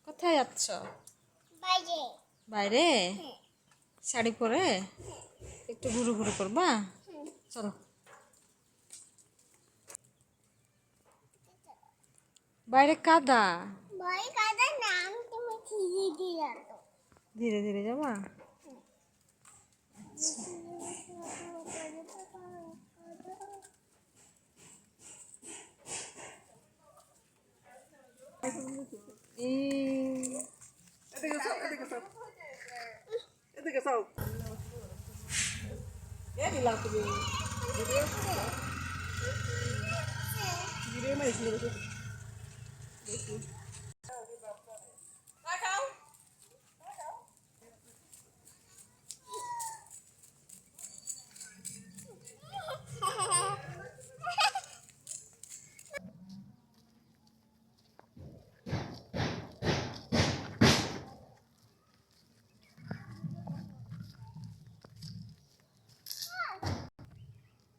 কোথায় যাচ্ছ? বাইরে। বাইরে? শাড়ি পরে একটু ঘুরু ঘুরু করবা? চলো। বাইরে কাদা। ভয় কাদা নাম তুমি ধীরে ধীরে যাও। ধীরে ধীরে যাবা?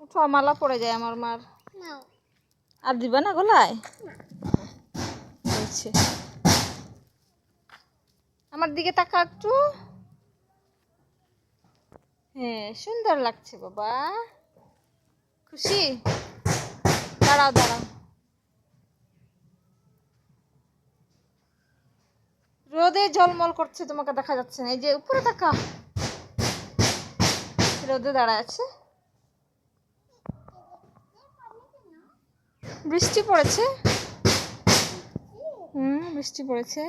উঠো, মালা পড়ে যায় আমার মার। নাও। আর দিবা না গলায়? হয়েছে। আমার দিকে তাকা একটু। হ্যাঁ, সুন্দর লাগছে বাবা। খুশি? দাঁড়াও দাঁড়াও। রোদে ঝলমল করছে, তোমাকে দেখা যাচ্ছে না। এই যে উপরে তাকা। রোদে দাঁড়ায় আছে। বৃষ্টি পড়েছে। বৃষ্টি পড়েছে।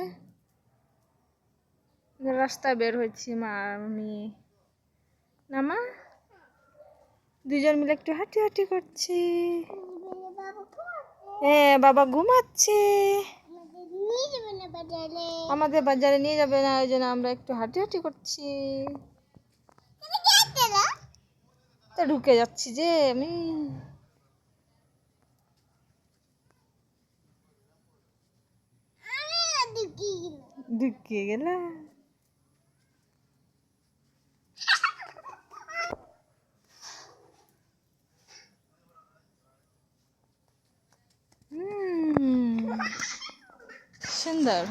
রাস্তায় বের হয়েছি মা আর আমি। না মা, দুজন মিলে একটু হাঁটি হাঁটি করছি। হ্যাঁ, বাবা ঘুমাচ্ছে। আমাদের বাজারে নিয়ে যাবে না, ওই জন্য আমরা একটু হাঁটি হাঁটি করছি। তা ঢুকে যাচ্ছি যে আমি। ঢুকে গেল। সুন্দর।